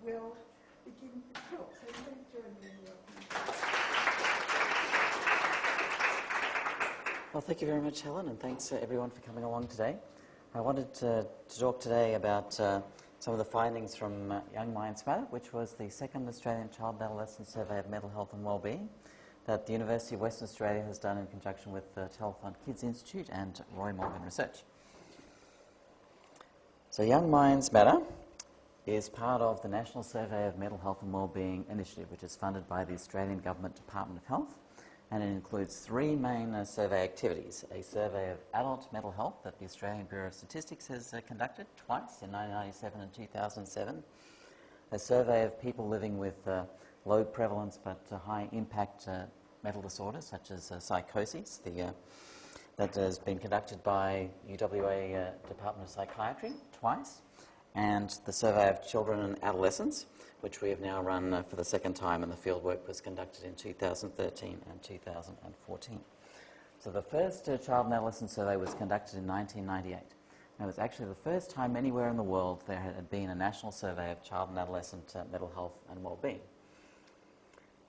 will begin to talk. So please join me in welcoming. Well, thank you very much, Helen, and thanks everyone for coming along today. I wanted to talk today about some of the findings from Young Minds Matter, which was the second Australian Child and Adolescent Survey of Mental Health and Wellbeing that the University of Western Australia has done in conjunction with the Telethon Kids Institute and Roy Morgan Research. So Young Minds Matter is part of the National Survey of Mental Health and Wellbeing initiative, which is funded by the Australian Government Department of Health, and it includes three main survey activities: a survey of adult mental health that the Australian Bureau of Statistics has conducted twice in 1997 and 2007, a survey of people living with low prevalence but high impact mental disorders such as psychoses, that has been conducted by UWA Department of Psychiatry twice, and the survey of children and adolescents, which we have now run for the second time, and the fieldwork was conducted in 2013 and 2014. So the first child and adolescent survey was conducted in 1998. And it was actually the first time anywhere in the world there had been a national survey of child and adolescent mental health and well-being.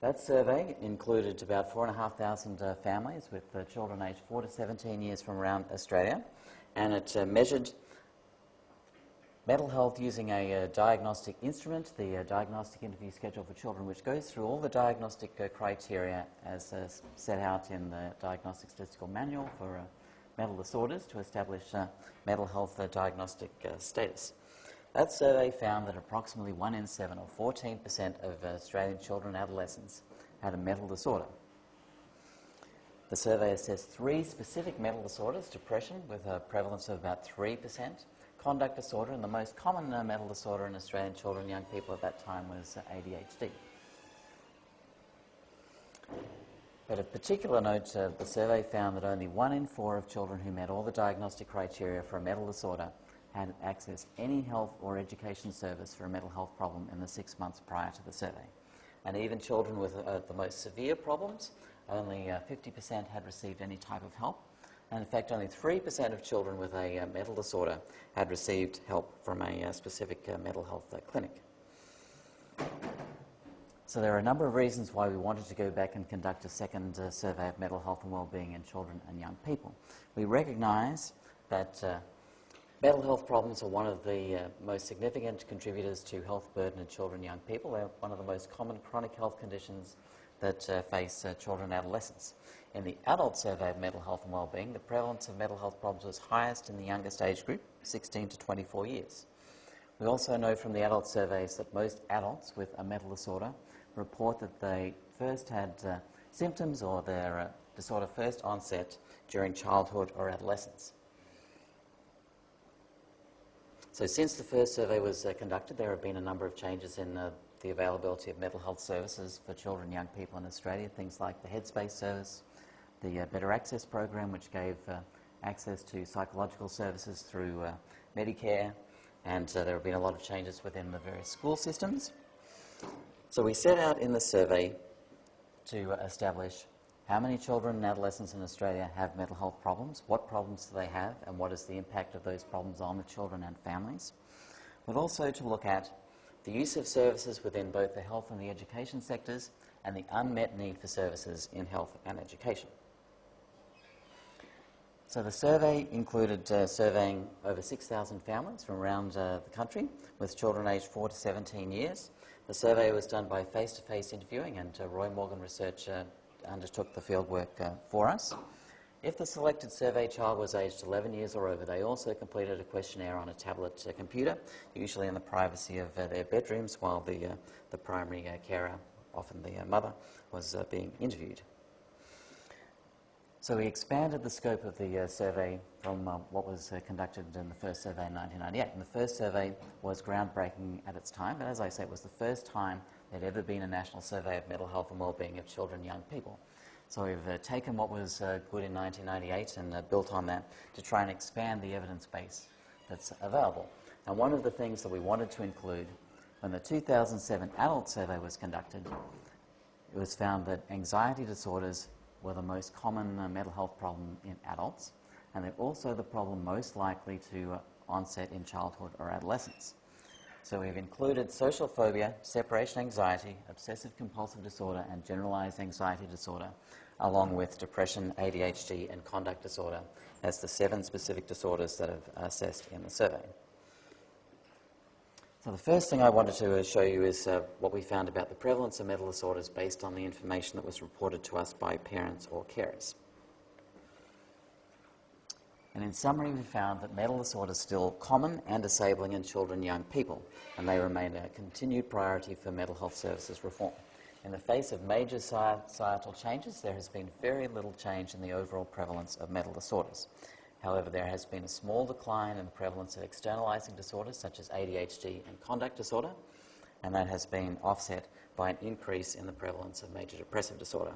That survey included about 4,500 families with children aged 4 to 17 years from around Australia, and it measured mental health using a diagnostic instrument, the diagnostic interview schedule for children, which goes through all the diagnostic criteria as set out in the Diagnostic Statistical Manual for mental disorders to establish mental health diagnostic status. That survey found that approximately 1 in 7, or 14% of Australian children and adolescents had a mental disorder. The survey assessed 3 specific mental disorders: depression with a prevalence of about 3%, conduct disorder, and the most common mental disorder in Australian children and young people at that time was ADHD. But of particular note, the survey found that only 1 in 4 of children who met all the diagnostic criteria for a mental disorder had accessed any health or education service for a mental health problem in the 6 months prior to the survey. And even children with the most severe problems, only 50% had received any type of help. And in fact, only 3% of children with a mental disorder had received help from a specific mental health clinic. So there are a number of reasons why we wanted to go back and conduct a second survey of mental health and well-being in children and young people. We recognise that mental health problems are one of the most significant contributors to health burden in children and young people. They're one of the most common chronic health conditions that face children and adolescents. In the adult survey of mental health and well-being, the prevalence of mental health problems was highest in the youngest age group, 16 to 24 years. We also know from the adult surveys that most adults with a mental disorder report that they first had symptoms or their disorder first onset during childhood or adolescence. So since the first survey was conducted, there have been a number of changes in the availability of mental health services for children and young people in Australia, things like the Headspace service, the Better Access program, which gave access to psychological services through Medicare, and there have been a lot of changes within the various school systems. So we set out in the survey to establish how many children and adolescents in Australia have mental health problems, what problems do they have, and what is the impact of those problems on the children and families. But also to look at the use of services within both the health and the education sectors and the unmet need for services in health and education. So the survey included surveying over 6,000 families from around the country with children aged 4 to 17 years. The survey was done by face-to-face interviewing, and Roy Morgan Research undertook the fieldwork for us. If the selected survey child was aged 11 years or over, they also completed a questionnaire on a tablet computer, usually in the privacy of their bedrooms, while the primary carer, often the mother, was being interviewed. So we expanded the scope of the survey from what was conducted in the first survey in 1998. And the first survey was groundbreaking at its time, but as I say, it was the first time there had ever been a national survey of mental health and well-being of children and young people. So we've taken what was good in 1998 and built on that to try and expand the evidence base that's available. And one of the things that we wanted to include when the 2007 adult survey was conducted, it was found that anxiety disorders were the most common mental health problem in adults, and they're also the problem most likely to onset in childhood or adolescence. So we've included social phobia, separation anxiety, obsessive compulsive disorder, and generalized anxiety disorder, along with depression, ADHD, and conduct disorder as the 7 specific disorders that are assessed in the survey. So the first thing I wanted to show you is what we found about the prevalence of mental disorders based on the information that was reported to us by parents or carers. And in summary, we found that mental disorders are still common and disabling in children and young people, and they remain a continued priority for mental health services reform. In the face of major societal changes, there has been very little change in the overall prevalence of mental disorders. However, there has been a small decline in the prevalence of externalizing disorders such as ADHD and conduct disorder, and that has been offset by an increase in the prevalence of major depressive disorder.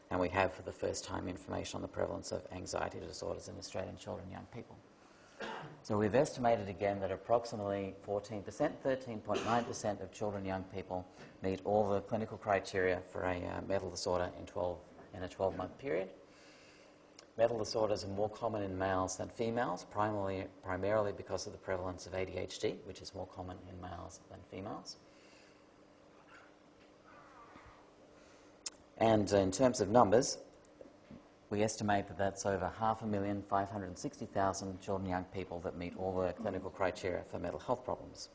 And we have, for the first time, information on the prevalence of anxiety disorders in Australian children and young people. So we've estimated again that approximately 14%, 13.9% of children and young people meet all the clinical criteria for a mental disorder in a 12-month period. Mental disorders are more common in males than females, primarily because of the prevalence of ADHD, which is more common in males than females. And in terms of numbers, we estimate that that's over 560,000 children and young people that meet all the clinical criteria for mental health problems.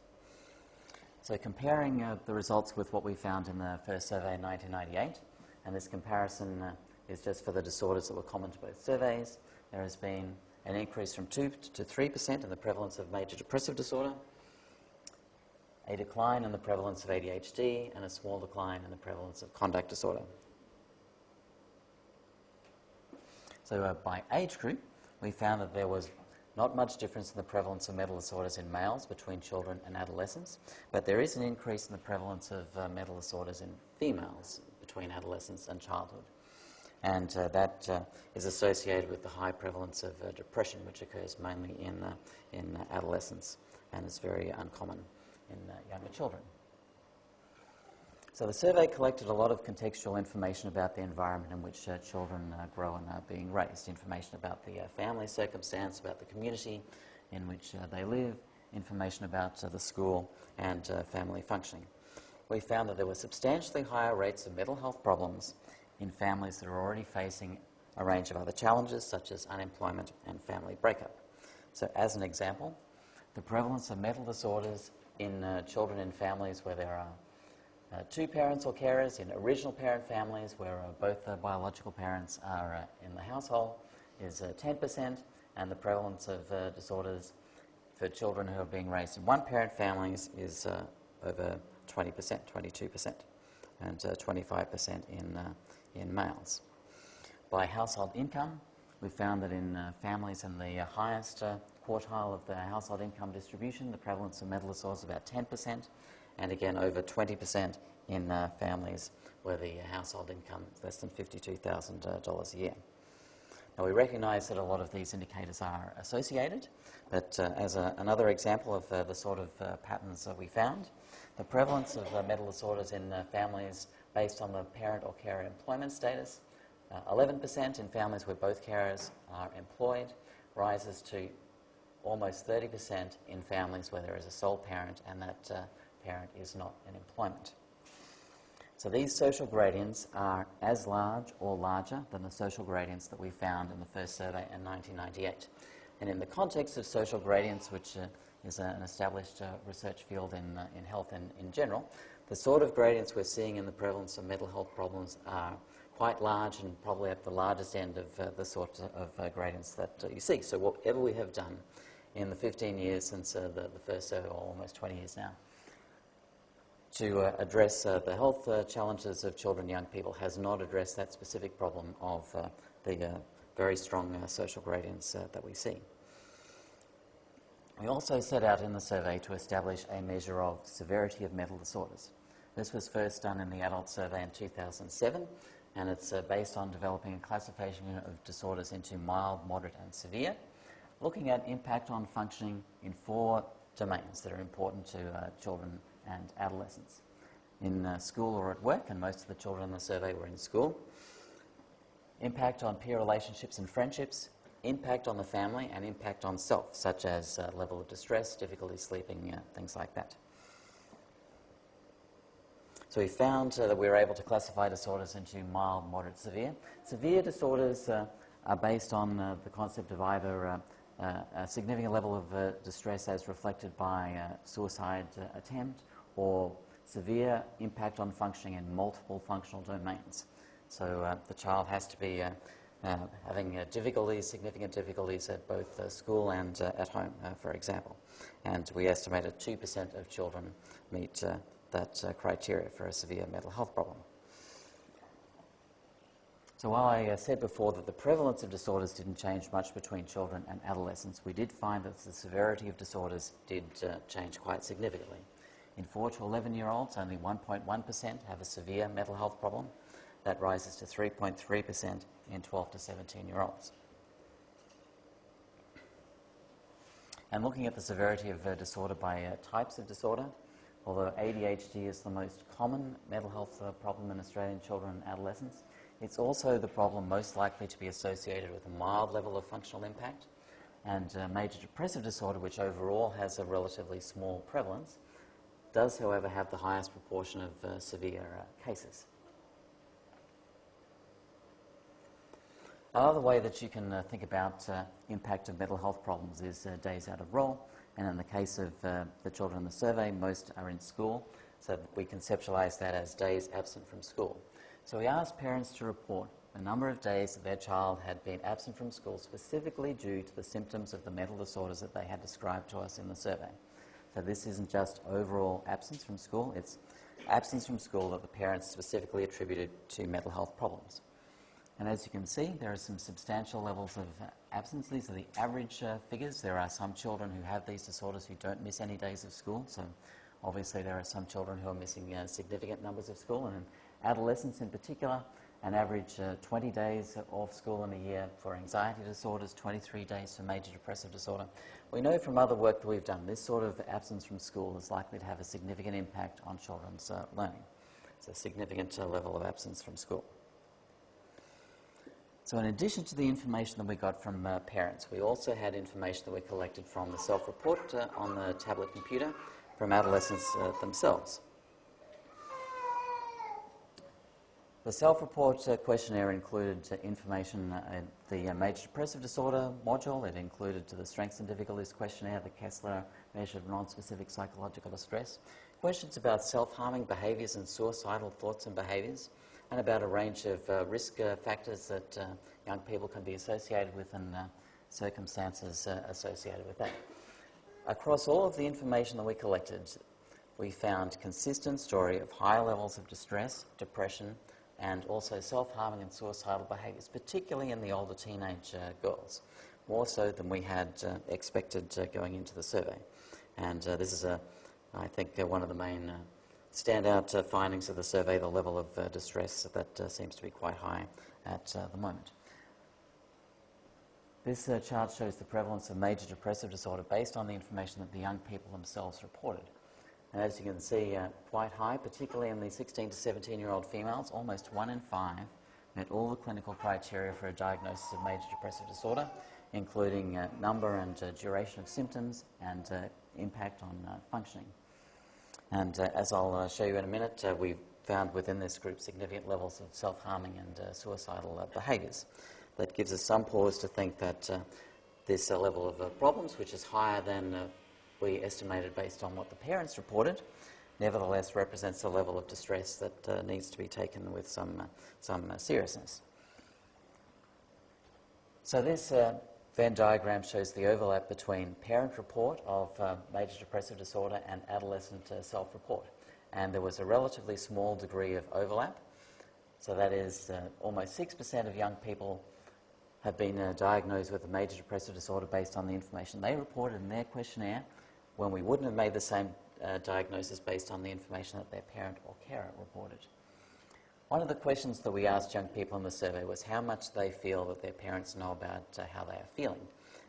So comparing the results with what we found in the first survey in 1998, and this comparison is just for the disorders that were common to both surveys, there has been an increase from 2 to 3% in the prevalence of major depressive disorder, a decline in the prevalence of ADHD, and a small decline in the prevalence of conduct disorder. So by age group, we found that there was not much difference in the prevalence of mental disorders in males between children and adolescents, but there is an increase in the prevalence of mental disorders in females between adolescence and childhood. And that is associated with the high prevalence of depression, which occurs mainly in adolescence and is very uncommon in younger children. So the survey collected a lot of contextual information about the environment in which children grow and are being raised, information about the family circumstance, about the community in which they live, information about the school and family functioning. We found that there were substantially higher rates of mental health problems in families that are already facing a range of other challenges such as unemployment and family breakup. So as an example, the prevalence of mental disorders in children in families where there are 2 parents or carers, in original parent families where both biological parents are in the household is 10%, and the prevalence of disorders for children who are being raised in one-parent families is over 20%, 22%, and 25% in males. By household income, we found that in families in the highest quartile of the household income distribution, the prevalence of mental disorders is about 10%, and again over 20% in families where the household income is less than $52,000 a year. Now we recognise that a lot of these indicators are associated, but as another example of the sort of patterns that we found, the prevalence of mental disorders in families based on the parent or carer employment status, 11% in families where both carers are employed, rises to almost 30% in families where there is a sole parent and that parent is not in employment. So these social gradients are as large or larger than the social gradients that we found in the first survey in 1998. And in the context of social gradients, which is an established research field in health and in general, the sort of gradients we're seeing in the prevalence of mental health problems are quite large and probably at the largest end of the sort of gradients that you see. So whatever we have done in the 15 years since the first survey, or almost 20 years now, to address the health challenges of children and young people has not addressed that specific problem of the very strong social gradients that we see. We also set out in the survey to establish a measure of severity of mental disorders. This was first done in the adult survey in 2007, and it's based on developing a classification of disorders into mild, moderate and severe, looking at impact on functioning in 4 domains that are important to children and adolescents. In school or at work, and most of the children in the survey were in school. Impact on peer relationships and friendships, impact on the family, and impact on self, such as level of distress, difficulty sleeping, things like that. So we found that we were able to classify disorders into mild, moderate, severe. Severe disorders are based on the concept of either a significant level of distress as reflected by a suicide attempt, or severe impact on functioning in multiple functional domains. So the child has to be having difficulties, significant difficulties at both school and at home, for example. And we estimated 2% of children meet that criteria for a severe mental health problem. So while I said before that the prevalence of disorders didn't change much between children and adolescents, we did find that the severity of disorders did change quite significantly. In 4 to 11-year-olds, only 1.1% have a severe mental health problem. That rises to 3.3% in 12 to 17-year-olds. And looking at the severity of disorder by types of disorder, although ADHD is the most common mental health problem in Australian children and adolescents, it's also the problem most likely to be associated with a mild level of functional impact. And major depressive disorder, which overall has a relatively small prevalence, does, however, have the highest proportion of severe cases. Another way that you can think about impact of mental health problems is days out of role. And in the case of the children in the survey, most are in school, so we conceptualize that as days absent from school. So we asked parents to report the number of days that their child had been absent from school specifically due to the symptoms of the mental disorders that they had described to us in the survey. So this isn't just overall absence from school, it's absence from school that the parents specifically attributed to mental health problems. And as you can see, there are some substantial levels of absence. These are the average figures. There are some children who have these disorders who don't miss any days of school. So obviously there are some children who are missing significant numbers of school. And in adolescents in particular, an average 20 days off school in a year for anxiety disorders, 23 days for major depressive disorder. We know from other work that we've done, this sort of absence from school is likely to have a significant impact on children's learning. It's a significant level of absence from school. So in addition to the information that we got from parents, we also had information that we collected from the self-report on the tablet computer from adolescents themselves. The self-report questionnaire included information in the major depressive disorder module. It included the strengths and difficulties questionnaire, the Kessler measure of non-specific psychological distress, questions about self-harming behaviours and suicidal thoughts and behaviours, and about a range of risk factors that young people can be associated with and circumstances associated with that. Across all of the information that we collected, we found consistent story of high levels of distress, depression, and also self-harming and suicidal behaviours, particularly in the older teenage girls, more so than we had expected going into the survey. And this is, I think, one of the main standout findings of the survey, the level of distress that seems to be quite high at the moment. This chart shows the prevalence of major depressive disorder based on the information that the young people themselves reported. And as you can see, quite high, particularly in the 16 to 17-year-old females. Almost 1 in 5 met all the clinical criteria for a diagnosis of major depressive disorder, including number and duration of symptoms and impact on functioning. And as I'll show you in a minute, we found within this group significant levels of self-harming and suicidal behaviours. That gives us some pause to think that this level of problems, which is higher than we estimated based on what the parents reported, nevertheless represents a level of distress that needs to be taken with some seriousness. So this Venn diagram shows the overlap between parent report of major depressive disorder and adolescent self-report. And there was a relatively small degree of overlap. So that is almost 6% of young people have been diagnosed with a major depressive disorder based on the information they reported in their questionnaire, when we wouldn't have made the same diagnosis based on the information that their parent or carer reported. One of the questions that we asked young people in the survey was how much they feel that their parents know about how they are feeling.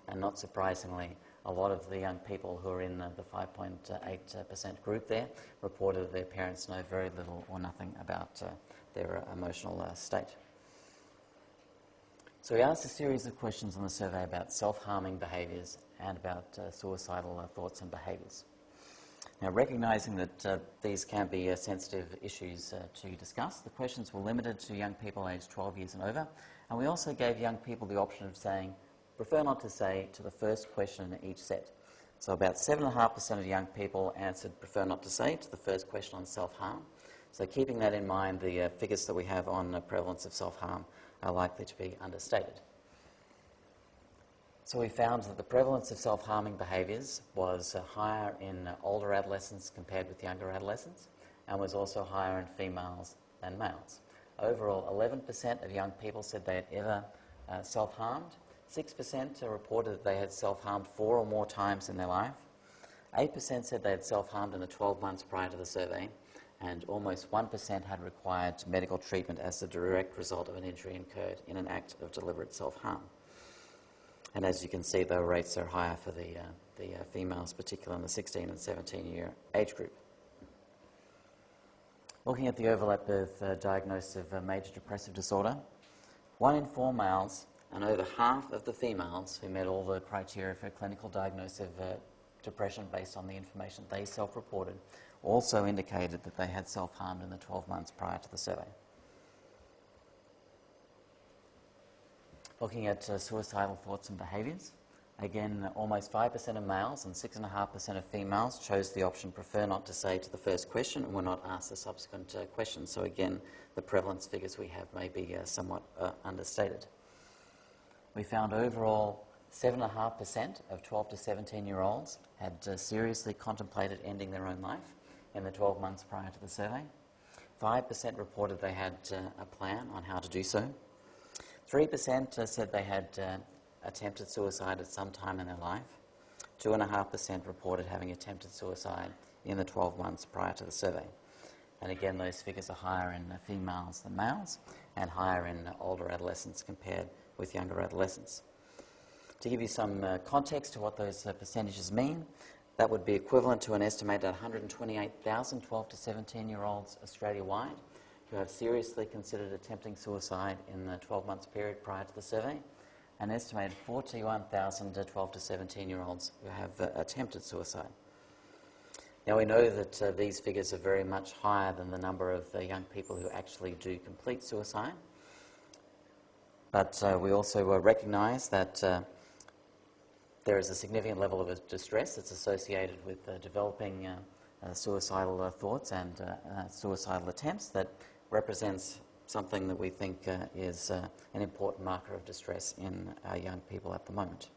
And not surprisingly, a lot of the young people who are in the 5.8% group there reported that their parents know very little or nothing about their emotional state. So we asked a series of questions in the survey about self-harming behaviours and about suicidal thoughts and behaviours. Now, recognising that these can be sensitive issues to discuss, the questions were limited to young people aged 12 years and over, and we also gave young people the option of saying, prefer not to say, to the first question in each set. So about 7.5% of young people answered prefer not to say to the first question on self-harm. So keeping that in mind, the figures that we have on prevalence of self-harm are likely to be understated. So we found that the prevalence of self-harming behaviours was higher in older adolescents compared with younger adolescents, and was also higher in females than males. Overall, 11% of young people said they had ever self-harmed. 6% reported that they had self-harmed 4 or more times in their life. 8% said they had self-harmed in the 12 months prior to the survey, and almost 1% had required medical treatment as the direct result of an injury incurred in an act of deliberate self-harm. And as you can see, the rates are higher for the females, particularly in the 16 and 17-year age group. Looking at the overlap of diagnosis of major depressive disorder, 1 in 4 males and over half of the females who met all the criteria for clinical diagnosis of depression based on the information they self-reported also indicated that they had self-harmed in the 12 months prior to the survey. Looking at suicidal thoughts and behaviours, again, almost 5% of males and 6.5% of females chose the option prefer not to say to the first question and were not asked the subsequent questions. So again, the prevalence figures we have may be somewhat understated. We found overall 7.5% of 12 to 17-year-olds had seriously contemplated ending their own life in the 12 months prior to the survey. 5% reported they had a plan on how to do so. 3% said they had attempted suicide at some time in their life. 2.5% reported having attempted suicide in the 12 months prior to the survey. And again, those figures are higher in females than males and higher in older adolescents compared with younger adolescents. To give you some context to what those percentages mean, that would be equivalent to an estimated 128,000 12 to 17-year-olds Australia-wide who have seriously considered attempting suicide in the 12 months period prior to the survey, an estimated 41,000 12 to 17-year-olds who have attempted suicide. Now we know that these figures are very much higher than the number of young people who actually do complete suicide, but we also recognise that there is a significant level of distress that's associated with developing suicidal thoughts and suicidal attempts that represents something that we think is an important marker of distress in our young people at the moment.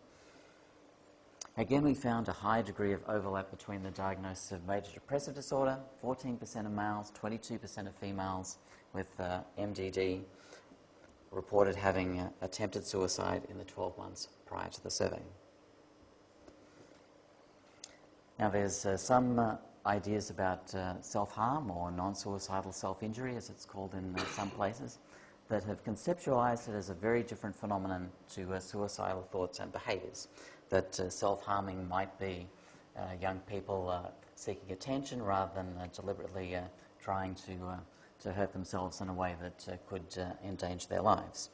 Again, we found a high degree of overlap between the diagnosis of major depressive disorder, 14% of males, 22% of females with MDD reported having attempted suicide in the 12 months prior to the survey. Now there's some ideas about self-harm or non-suicidal self-injury, as it's called in some places, that have conceptualized it as a very different phenomenon to suicidal thoughts and behaviors. That self-harming might be young people seeking attention rather than deliberately trying to hurt themselves in a way that could endanger their lives.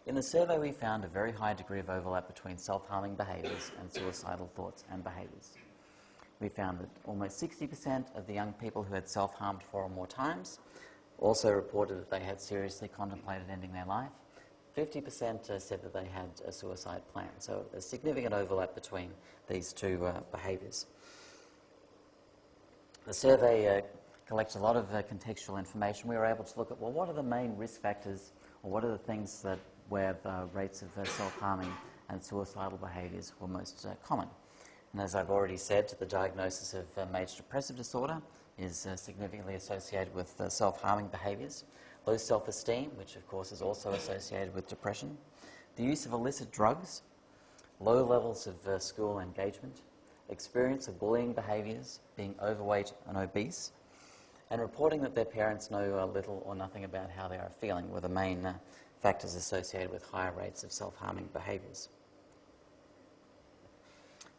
In the survey, we found a very high degree of overlap between self-harming behaviors and suicidal thoughts and behaviors. We found that almost 60% of the young people who had self-harmed 4 or more times also reported that they had seriously contemplated ending their life. 50% said that they had a suicide plan. So a significant overlap between these two behaviours. The survey collects a lot of contextual information. We were able to look at, well, what are the main risk factors, or what are the things that where the rates of self-harming and suicidal behaviours were most common. And as I've already said, the diagnosis of major depressive disorder is significantly associated with self-harming behaviours. Low self-esteem, which of course is also associated with depression. The use of illicit drugs. Low levels of school engagement. Experience of bullying behaviours, being overweight and obese. And reporting that their parents know little or nothing about how they are feeling were the main factors associated with higher rates of self-harming behaviours.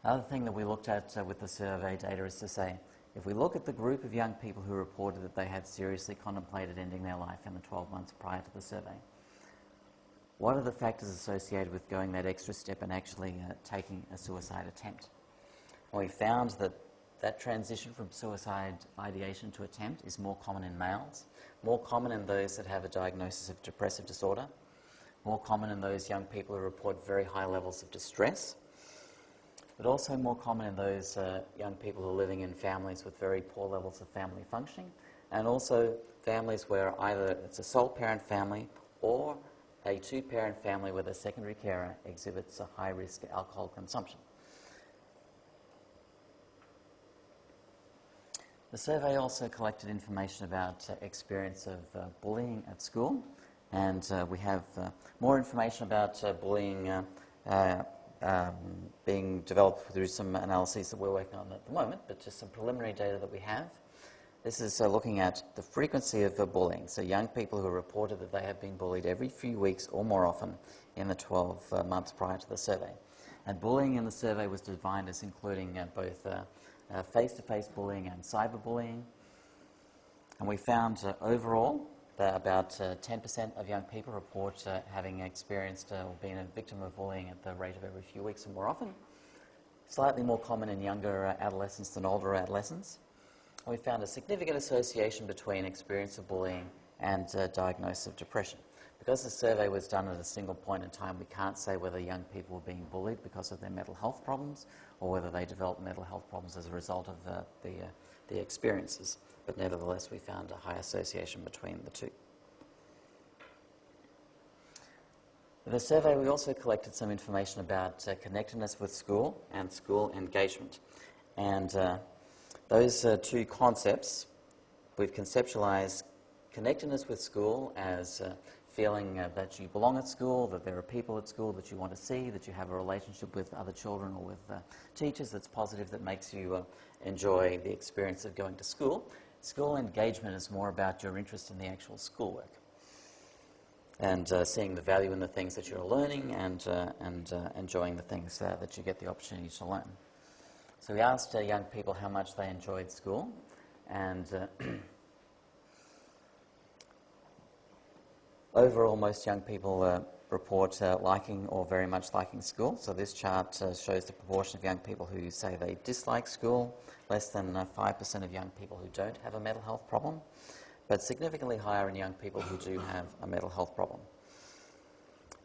Another thing that we looked at with the survey data is to say, if we look at the group of young people who reported that they had seriously contemplated ending their life in the 12 months prior to the survey, what are the factors associated with going that extra step and actually taking a suicide attempt? And we found that that transition from suicide ideation to attempt is more common in males, more common in those that have a diagnosis of depressive disorder, more common in those young people who report very high levels of distress, but also more common in those young people who are living in families with very poor levels of family functioning, and also families where either it's a sole parent family or a two-parent family where the secondary carer exhibits a high risk of alcohol consumption. The survey also collected information about experience of bullying at school, and we have more information about bullying being developed through some analyses that we're working on at the moment, but just some preliminary data that we have. This is looking at the frequency of bullying, so young people who reported that they have been bullied every few weeks or more often in the 12 months prior to the survey. And bullying in the survey was defined as including both face-to-face bullying and cyberbullying. And we found overall that about 10% of young people report having experienced or been a victim of bullying at the rate of every few weeks or more often. Slightly more common in younger adolescents than older adolescents. And we found a significant association between experience of bullying and diagnosis of depression. Because the survey was done at a single point in time, we can't say whether young people were being bullied because of their mental health problems or whether they developed mental health problems as a result of the experiences. But nevertheless, we found a high association between the two. In the survey, we also collected some information about connectedness with school and school engagement. And those two concepts, we've conceptualized connectedness with school as feeling that you belong at school, that there are people at school that you want to see, that you have a relationship with other children or with teachers that's positive, that makes you enjoy the experience of going to school. School engagement is more about your interest in the actual schoolwork and seeing the value in the things that you're learning and enjoying the things that you get the opportunity to learn. So we asked young people how much they enjoyed school, and overall, most young people report liking or very much liking school. So this chart shows the proportion of young people who say they dislike school, less than 5% of young people who don't have a mental health problem, but significantly higher in young people who do have a mental health problem.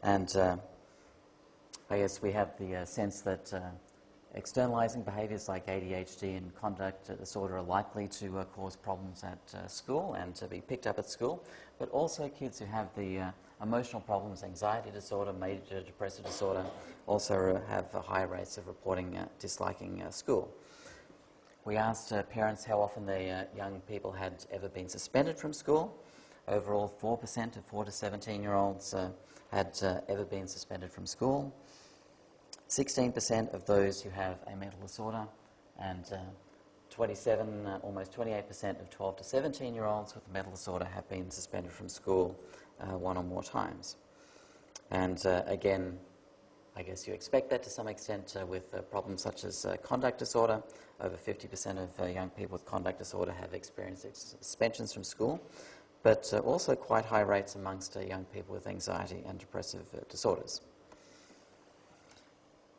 And I guess we have the sense that externalizing behaviors like ADHD and conduct disorder are likely to cause problems at school and to be picked up at school, but also kids who have the emotional problems, anxiety disorder, major depressive disorder, also have higher rates of reporting disliking school. We asked parents how often their young people had ever been suspended from school. Overall, 4% of 4 to 17-year-olds had ever been suspended from school. 16% of those who have a mental disorder, and almost 28% of 12 to 17-year-olds with a mental disorder have been suspended from school one or more times. And again, I guess you expect that to some extent with problems such as conduct disorder. Over 50% of young people with conduct disorder have experienced suspensions from school, but also quite high rates amongst young people with anxiety and depressive disorders.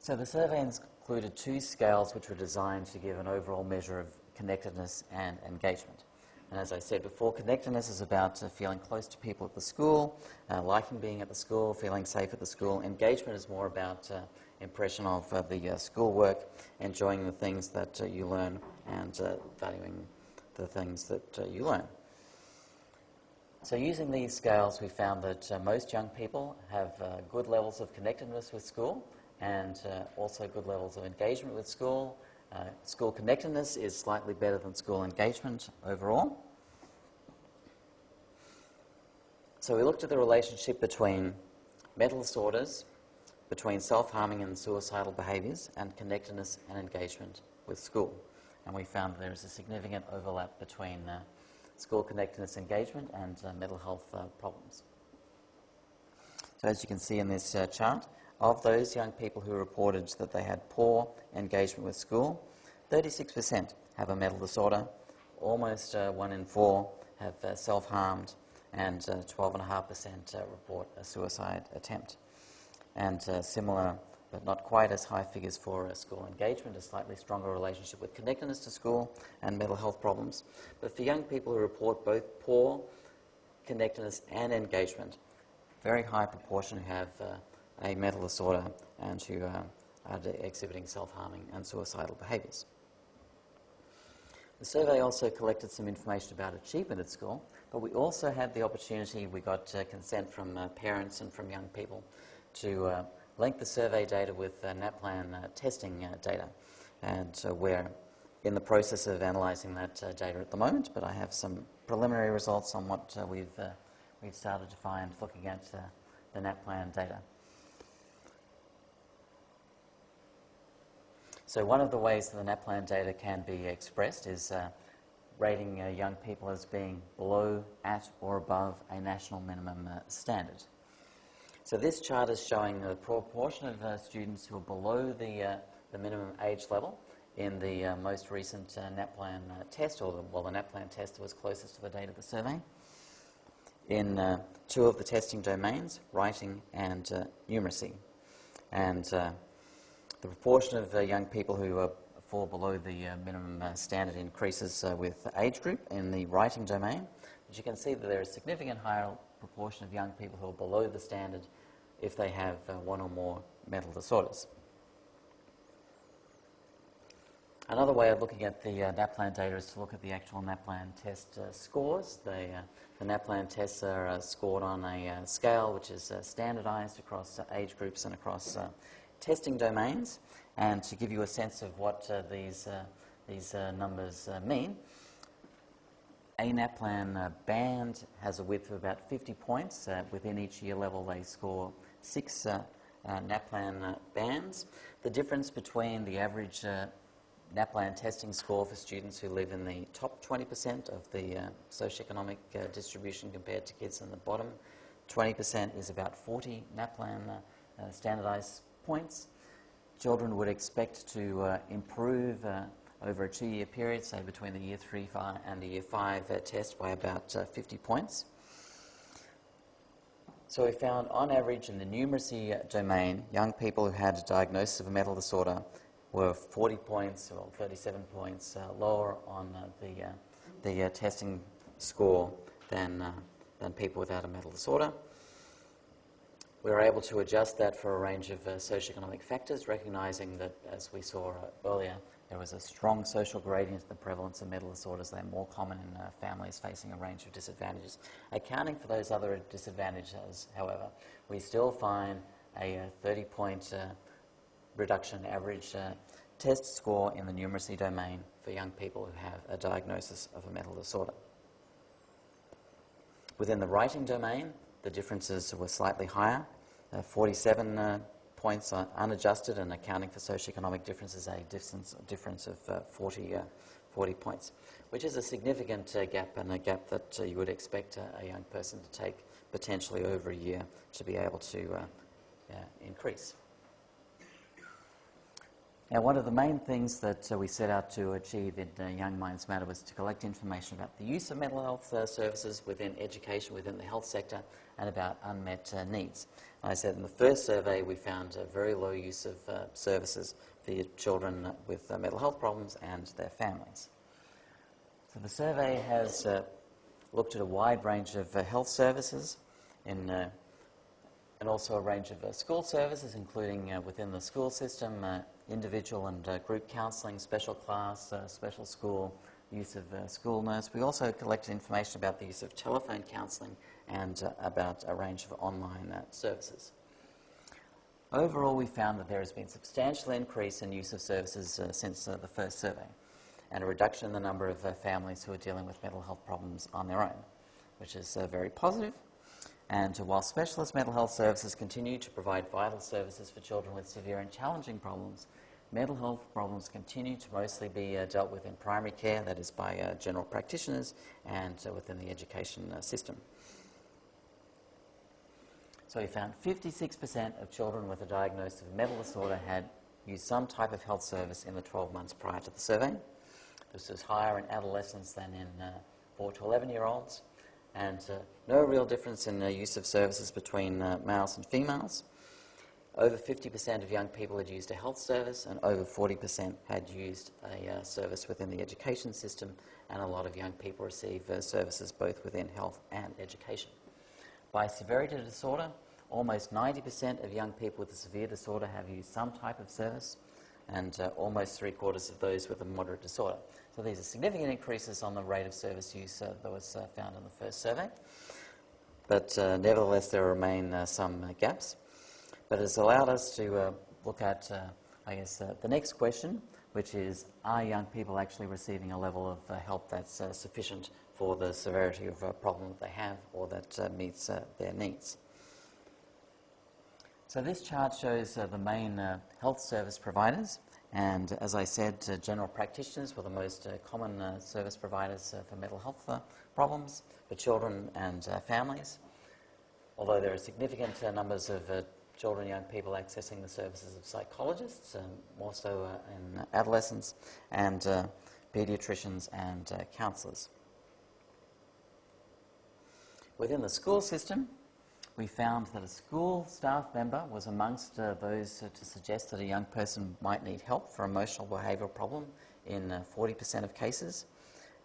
So the survey included 2 scales which were designed to give an overall measure of connectedness and engagement. And as I said before, connectedness is about feeling close to people at the school, liking being at the school, feeling safe at the school. Engagement is more about impression of the schoolwork, enjoying the things that you learn and valuing the things that you learn. So using these scales, we found that most young people have good levels of connectedness with school, and also good levels of engagement with school. School connectedness is slightly better than school engagement overall. So we looked at the relationship between mental disorders, between self-harming and suicidal behaviours, and connectedness and engagement with school. And we found that there is a significant overlap between school connectedness engagement and mental health problems. So as you can see in this chart, of those young people who reported that they had poor engagement with school, 36% have a mental disorder, almost 1 in 4 have self-harmed, and 12.5% report a suicide attempt. And similar but not quite as high figures for school engagement, a slightly stronger relationship with connectedness to school and mental health problems. But for young people who report both poor connectedness and engagement, very high proportion who have a mental disorder and who are exhibiting self-harming and suicidal behaviours. The survey also collected some information about achievement at school, but we also had the opportunity, we got consent from parents and from young people to link the survey data with NAPLAN testing data. And we're in the process of analysing that data at the moment, but I have some preliminary results on what we've started to find looking at the NAPLAN data. So one of the ways that the NAPLAN data can be expressed is rating young people as being below, at or above a national minimum standard. So this chart is showing the proportion of students who are below the minimum age level in the most recent NAPLAN test, or the NAPLAN test that was closest to the date of the survey, in two of the testing domains, writing and numeracy. And the proportion of young people who fall below the minimum standard increases with age group in the writing domain. But you can see that there is a significant higher proportion of young people who are below the standard if they have one or more mental disorders. Another way of looking at the NAPLAN data is to look at the actual NAPLAN test scores. The NAPLAN tests are scored on a scale which is standardized across age groups and across testing domains. And to give you a sense of what these numbers mean, a NAPLAN band has a width of about 50 points. Within each year level they score 6 NAPLAN bands. The difference between the average NAPLAN testing score for students who live in the top 20% of the socioeconomic distribution compared to kids in the bottom 20% is about 40 NAPLAN standardized points. Children would expect to improve over a 2-year period, say between the Year 3 and the Year 5 test, by about 50 points. So we found, on average, in the numeracy domain, young people who had a diagnosis of a mental disorder were 40 points or 37 points lower on the testing score than people without a mental disorder. We were able to adjust that for a range of socioeconomic factors, recognizing that, as we saw earlier, there was a strong social gradient in the prevalence of mental disorders. They're more common in families facing a range of disadvantages. Accounting for those other disadvantages, however, we still find a 30-point reduction average test score in the numeracy domain for young people who have a diagnosis of a mental disorder. Within the writing domain, the differences were slightly higher, 47 points unadjusted, and accounting for socioeconomic differences, a difference of 40 points, which is a significant gap, and a gap that you would expect a young person to take potentially over a year to be able to increase. Now, one of the main things that we set out to achieve in Young Minds Matter was to collect information about the use of mental health services within education, within the health sector, and about unmet needs. I said in the first survey we found a very low use of services for children with mental health problems and their families. So the survey has looked at a wide range of health services and also a range of school services, including within the school system, individual and group counselling, special class, special school, use of school nurse. We also collected information about the use of telephone counselling and about a range of online services. Overall, we found that there has been a substantial increase in use of services since the first survey, and a reduction in the number of families who are dealing with mental health problems on their own, which is very positive. And while specialist mental health services continue to provide vital services for children with severe and challenging problems, mental health problems continue to mostly be dealt with in primary care, that is by general practitioners, and within the education system. So we found 56% of children with a diagnosis of mental disorder had used some type of health service in the 12 months prior to the survey. This was higher in adolescents than in 4 to 11-year-olds. And no real difference in the use of services between males and females. Over 50% of young people had used a health service, and over 40% had used a service within the education system, and a lot of young people receive services both within health and education. By severity of disorder, almost 90% of young people with a severe disorder have used some type of service, and almost 3/4 of those with a moderate disorder. So these are significant increases on the rate of service use that was found in the first survey. But nevertheless, there remain some gaps. But it's allowed us to look at, the next question, which is, are young people actually receiving a level of help that's sufficient for the severity of a problem that they have, or that meets their needs? So this chart shows the main health service providers, and as I said, general practitioners were the most common service providers for mental health problems for children and families, although there are significant numbers of children and young people accessing the services of psychologists, more so in adolescents, and paediatricians and counsellors. Within the school system, we found that a school staff member was amongst those to suggest that a young person might need help for emotional behavioural problem in 40% of cases,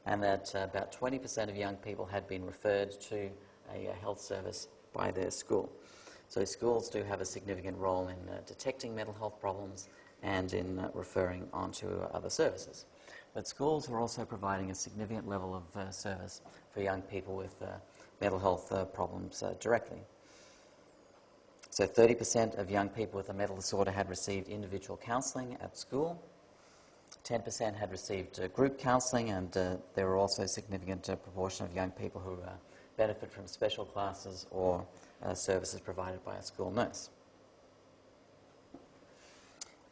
and that about 20% of young people had been referred to a health service by their school. So schools do have a significant role in detecting mental health problems and in referring on to other services. But schools are also providing a significant level of service for young people with mental health problems directly. So 30% of young people with a mental disorder had received individual counselling at school. 10% had received group counselling, and there were also a significant proportion of young people who benefit from special classes or services provided by a school nurse.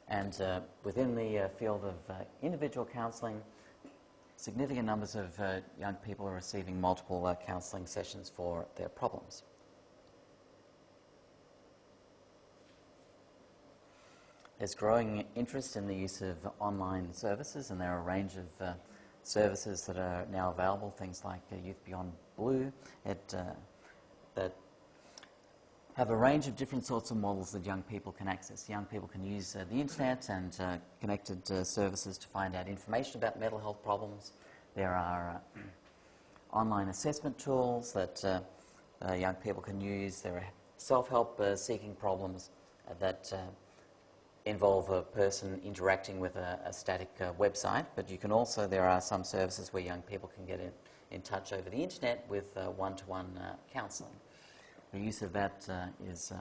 And within the field of individual counselling, significant numbers of young people are receiving multiple counselling sessions for their problems. There's growing interest in the use of online services, and there are a range of services that are now available, things like Youth Beyond Blue, that have a range of different sorts of models that young people can access. Young people can use the internet and connected services to find out information about mental health problems. There are online assessment tools that young people can use. There are self-help seeking problems that involve a person interacting with a static website, but there are some services where young people can get in touch over the internet with one-to-one counselling. The use of that is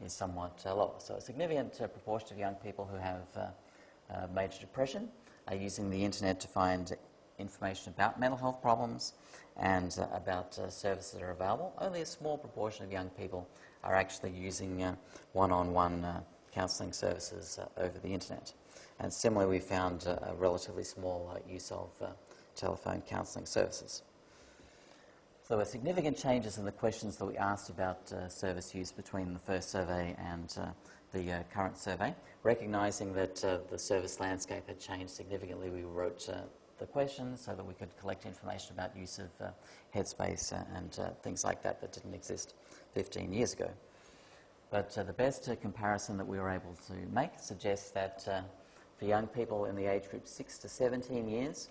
somewhat lower. So a significant proportion of young people who have major depression are using the internet to find information about mental health problems and about services that are available. Only a small proportion of young people are actually using one-on-one counselling services over the internet. And similarly, we found a relatively small use of telephone counselling services. So there were significant changes in the questions that we asked about service use between the first survey and the current survey. Recognising that the service landscape had changed significantly, we wrote the questions so that we could collect information about use of headspace and things like that that didn't exist 15 years ago. But the best comparison that we were able to make suggests that for young people in the age group 6 to 17 years,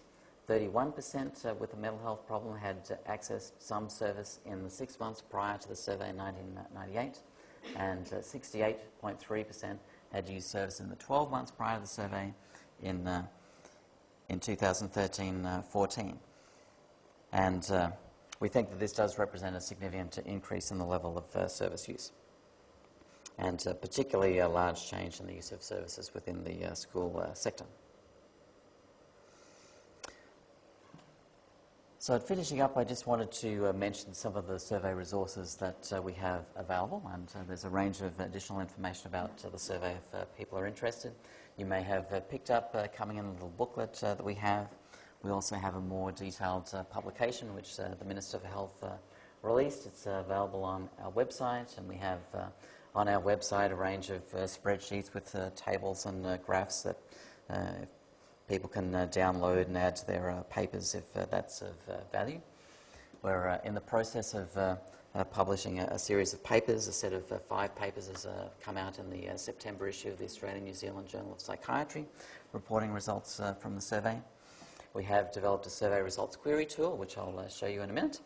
31% with a mental health problem had accessed some service in the 6 months prior to the survey in 1998, and 68.3% had used service in the 12 months prior to the survey in 2013-14. And we think that this does represent a significant increase in the level of service use, and particularly a large change in the use of services within the school sector. So in finishing up, I just wanted to mention some of the survey resources that we have available, and there's a range of additional information about the survey if people are interested. You may have picked up coming in a little booklet that we have. We also have a more detailed publication which the Minister for Health released. It's available on our website, and we have on our website a range of spreadsheets with tables and graphs that people can download and add to their papers if that's of value. We're in the process of publishing a series of papers. A set of 5 papers has come out in the September issue of the Australian-New Zealand Journal of Psychiatry, reporting results from the survey. We have developed a survey results query tool, which I'll show you in a minute.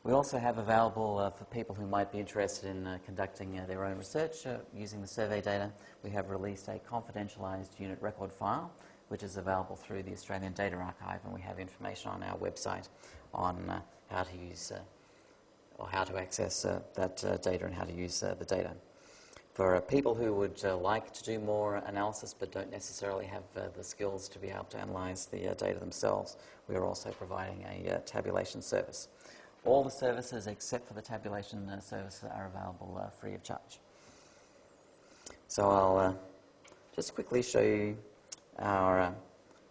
We also have available for people who might be interested in conducting their own research using the survey data, we have released a confidentialised unit record file, which is available through the Australian Data Archive, and we have information on our website on how to use or how to access that data and how to use the data. For people who would like to do more analysis but don't necessarily have the skills to be able to analyse the data themselves, we are also providing a tabulation service. All the services except for the tabulation service are available free of charge. So I'll just quickly show you our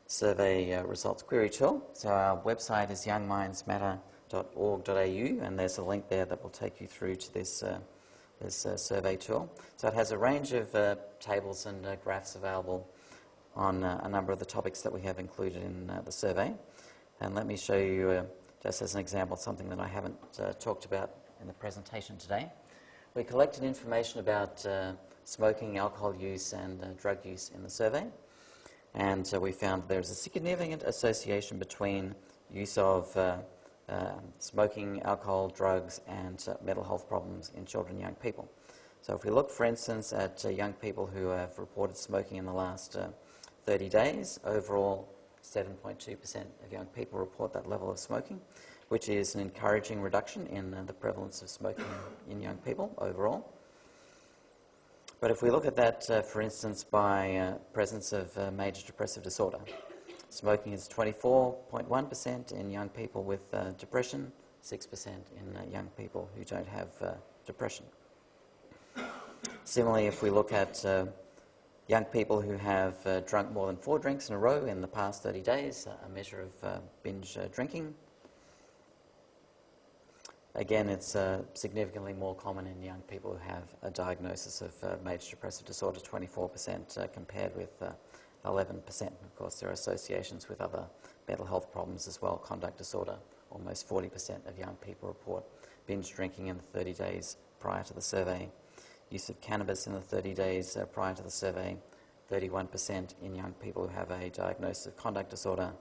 survey results query tool. So our website is youngmindsmatter.org.au, and there's a link there that will take you through to this survey tool. So it has a range of tables and graphs available on a number of the topics that we have included in the survey. And let me show you, just as an example, something that I haven't talked about in the presentation today. We collected information about smoking, alcohol use and drug use in the survey. And we found there's a significant association between use of smoking, alcohol, drugs, and mental health problems in children and young people. So if we look, for instance, at young people who have reported smoking in the last 30 days, overall 7.2% of young people report that level of smoking, which is an encouraging reduction in the prevalence of smoking in young people overall. But if we look at that, for instance, by presence of major depressive disorder, smoking is 24.1% in young people with depression, 6% in young people who don't have depression. Similarly, if we look at young people who have drunk more than 4 drinks in a row in the past 30 days, a measure of binge drinking, again, it's significantly more common in young people who have a diagnosis of major depressive disorder, 24% compared with 11%. Of course, there are associations with other mental health problems as well. Conduct disorder, almost 40% of young people report binge drinking in the 30 days prior to the survey. Use of cannabis in the 30 days prior to the survey, 31% in young people who have a diagnosis of conduct disorder,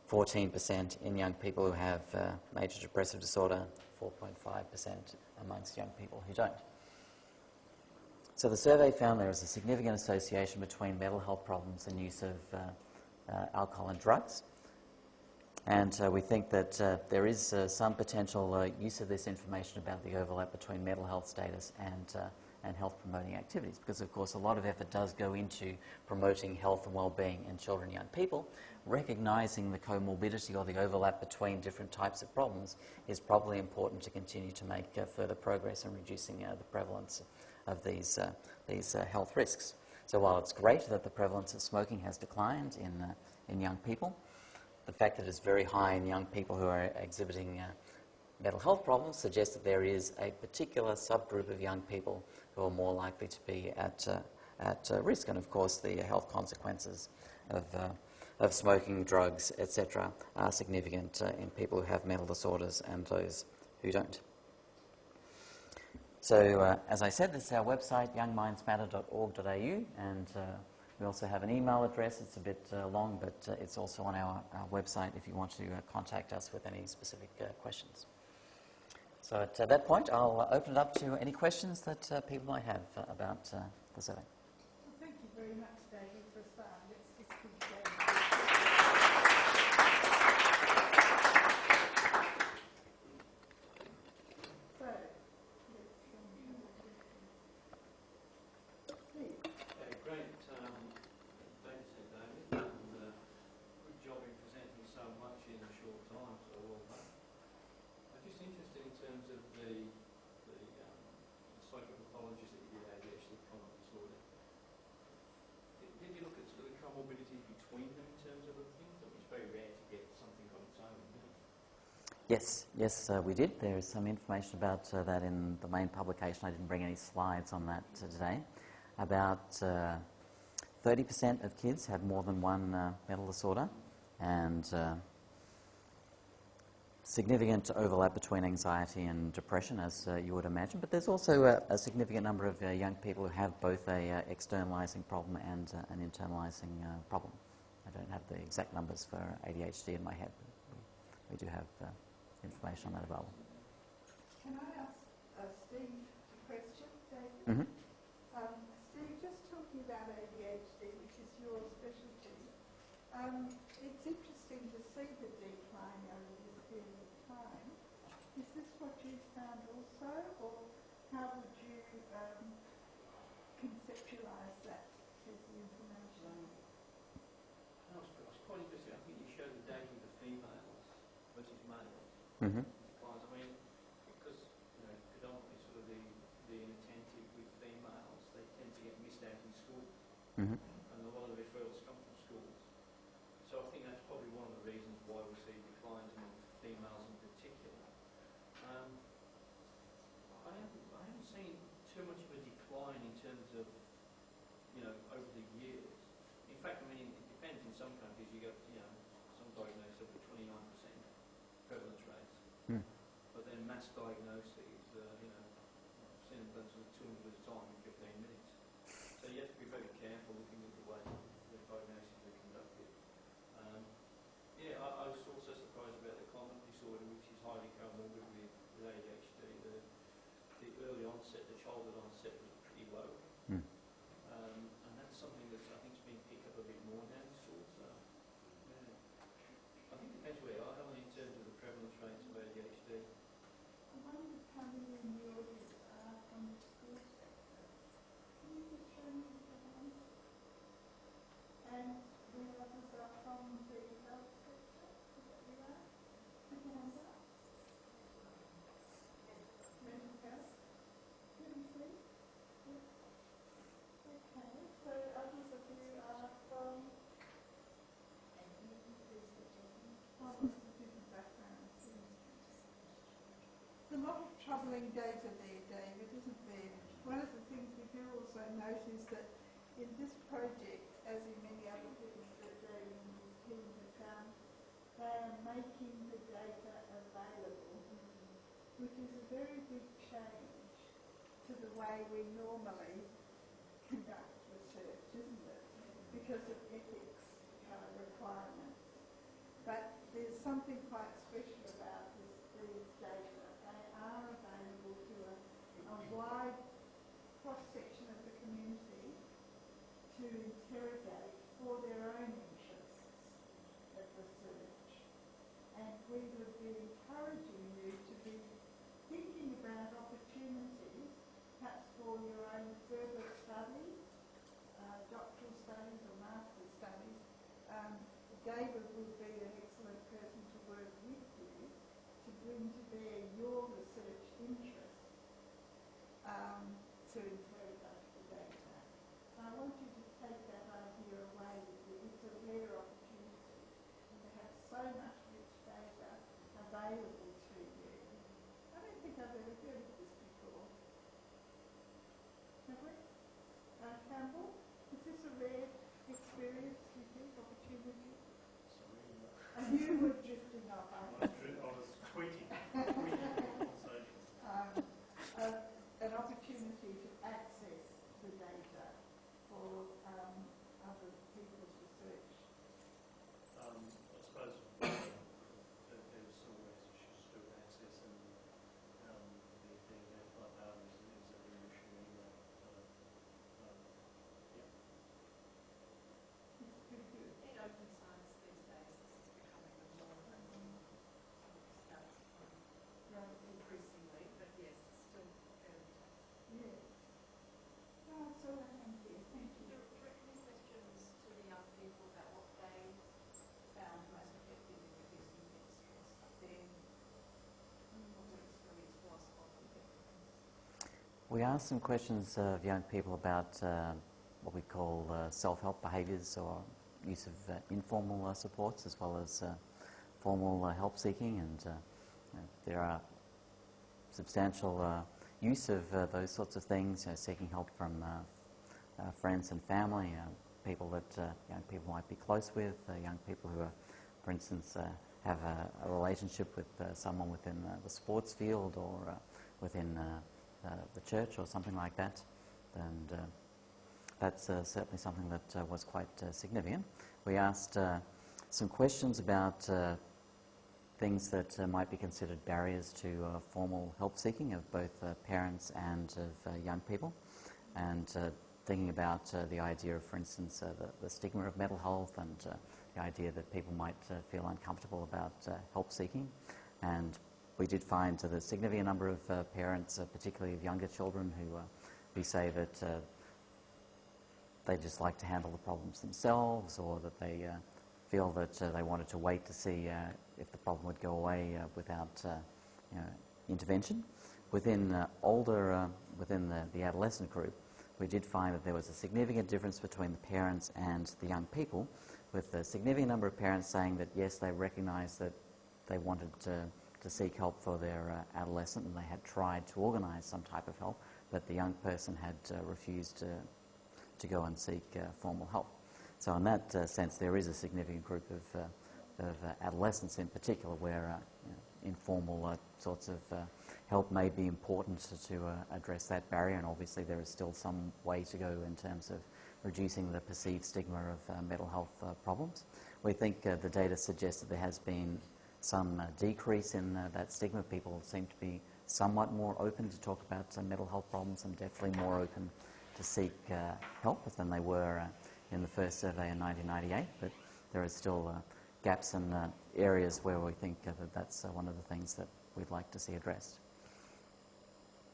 14% in young people who have major depressive disorder, 4.5% amongst young people who don't. So the survey found there is a significant association between mental health problems and use of alcohol and drugs. And we think that there is some potential use of this information about the overlap between mental health status and health promoting activities, because of course a lot of effort does go into promoting health and well-being in children and young people. Recognizing the comorbidity or the overlap between different types of problems is probably important to continue to make further progress in reducing the prevalence of these health risks. So while it's great that the prevalence of smoking has declined in young people, the fact that it's very high in young people who are exhibiting mental health problems suggests that there is a particular subgroup of young people who are more likely to be at risk. And of course, the health consequences of smoking, drugs, etc., are significant in people who have mental disorders and those who don't. So, as I said, this is our website, youngmindsmatter.org.au, and we also have an email address. It's a bit long, but it's also on our website if you want to contact us with any specific questions. So at that point, I'll open it up to any questions that people might have about the survey. Well, thank you very much, David, for a start. Let's just keep going. So, Great data set, David, and good job in presenting so much in a short time, so well done. I'm just interested in terms of the psychopathologies that you did, ADHD, conduct disorder. Did you look at sort of the comorbidities between them in terms of other things? I mean, it's very rare to get something on its own, isn't it? Yes, we did. There is some information about that in the main publication. I didn't bring any slides on that today. About 30% of kids have more than one mental disorder, and significant overlap between anxiety and depression, as you would imagine, but there's also a significant number of young people who have both a externalizing problem and an internalizing problem. I don't have the exact numbers for ADHD in my head, but we do have information on that available. Can I ask Steve a question, David? Mm-hmm. Steve, just talking about ADHD, which is your specialty, it's interesting to see the decline over this period of time. Is this what you found also, or how would you conceptualise that as the information? I was quite interested. I think you showed the data of the females versus males. Mm-hmm. Declines. I mean, because predominantly sort of the inattentive with females, they tend to get missed out in school, Mm-hmm. and a lot of the referrals come from schools. So I think that's probably one of the reasons why we see declines in females in particular. I haven't seen too much of a decline in terms of over the years. In fact, I mean, it depends. In some countries, you get, some diagnoses up to 29% prevalence rates. Mm. But then mass diagnoses, I've seen them done sort of 200 at a time in 15 minutes. So you have to be very careful looking at the way the diagnoses are conducted. I was also surprised about the common disorder, which is highly comorbid with ADHD. The early onset, the childhood onset was pretty low. Mm. And that's something that I think is being picked up a bit more now. I think it depends where you are, Helen, in terms of the prevalence rates of ADHD. I wonder how many in the audience are from the school sector. Can you just show me the hands? And the others are from the health sector? Is that right? Put your hands up. Mental health? Let me see. Yes. Okay, so others of you are from lots of different backgrounds. There's a lot of troubling data there, David, isn't there? One of the things we do also note is that in this project, as in many other things that David and his team have found, they are making the data available, which is a very big change to the way we normally conduct research, isn't it? Because of ethics requirements. But there's something quite special about these data. They are available to a wide cross-section of the community to interrogate for their own interests of research. And we would be encouraging you to be thinking about opportunities, perhaps for your own further studies, doctoral studies or master's studies. David would be an excellent person to work with you to bring to bear your research interests to interrogate the data. I want you to take that idea away with you. It's a rare opportunity to have so much rich data available to you. I don't think I've ever heard of this before. Have we? Campbell, is this a rare experience, you think, opportunity? Sorry, And you were drifting off, I was tweeting conversation. An opportunity to access the data for other people's research. I suppose there's always issues to access, and being left by others is a real issue anyway. It's pretty good. In open science these days, this is becoming a more Right. increasingly, but yes, it's still early days. Yes. Oh, so thank you. Thank you. Directing questions to the young people about what they found most effective in reducing their distress, then what their experience was of effectiveness. We asked some questions of young people about what we call self-help behaviours or use of informal supports as well as formal help seeking, and there are substantial use of those sorts of things, seeking help from friends and family, people that young people might be close with, young people who are, for instance, have a relationship with someone within the sports field or within the church or something like that. And that's certainly something that was quite significant. We asked some questions about things that might be considered barriers to formal help seeking of both parents and of young people, and thinking about the idea of, for instance, the stigma of mental health, and the idea that people might feel uncomfortable about help seeking. And we did find that a significant number of parents, particularly of younger children, who say that they just like to handle the problems themselves, or that they feel that they wanted to wait to see if the problem would go away without intervention. Within within the adolescent group, we did find that there was a significant difference between the parents and the young people, with a significant number of parents saying that yes, they recognised that they wanted to seek help for their adolescent, and they had tried to organise some type of help, but the young person had refused to go and seek formal help. So in that sense, there is a significant group of adolescents in particular where informal sorts of help may be important to address that barrier, and obviously there is still some way to go in terms of reducing the perceived stigma of mental health problems. We think the data suggests that there has been some decrease in that stigma. People seem to be somewhat more open to talk about mental health problems, and definitely more open to seek help than they were in the first survey in 1998, but there are still gaps and areas where we think that that's one of the things that we'd like to see addressed.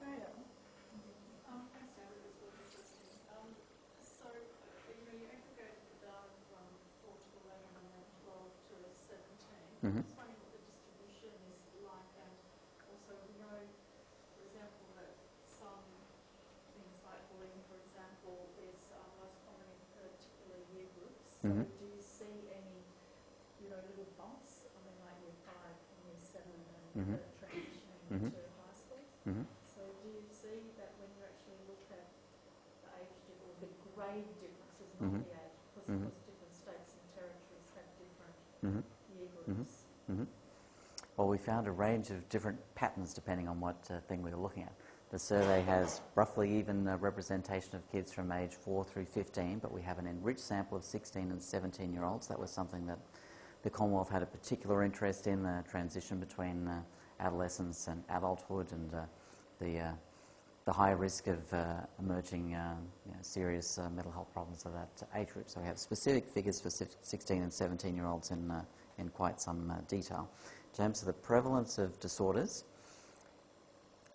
Thanks, Sarah, that's really interesting. So, you aggregated the data from 4 to 11 and then 12 to 17. Mm-hmm. I was wondering what the distribution is like, and also we know, for example, that some things like bullying, for example, is most common in particular year groups. So Mm-hmm. do you see any, little bumps? I mean, like year 5 and year 7 and Mm-hmm. transitioning Mm-hmm. to high school. Mm-hmm. So do you see that when you actually look at the age difference, the grade differences, not Mm-hmm. the age, because Mm-hmm. of course different states and territories have different Mm-hmm. year Mm-hmm. groups? Mm-hmm. Well, we found a range of different patterns depending on what thing we were looking at. The survey has roughly even representation of kids from age 4 through 15, but we have an enriched sample of 16 and 17-year-olds. That was something that the Commonwealth had a particular interest in, the transition between adolescence and adulthood, and the high risk of emerging serious mental health problems of that age group. So we have specific figures for 16 and 17-year-olds in quite some detail. In terms of the prevalence of disorders,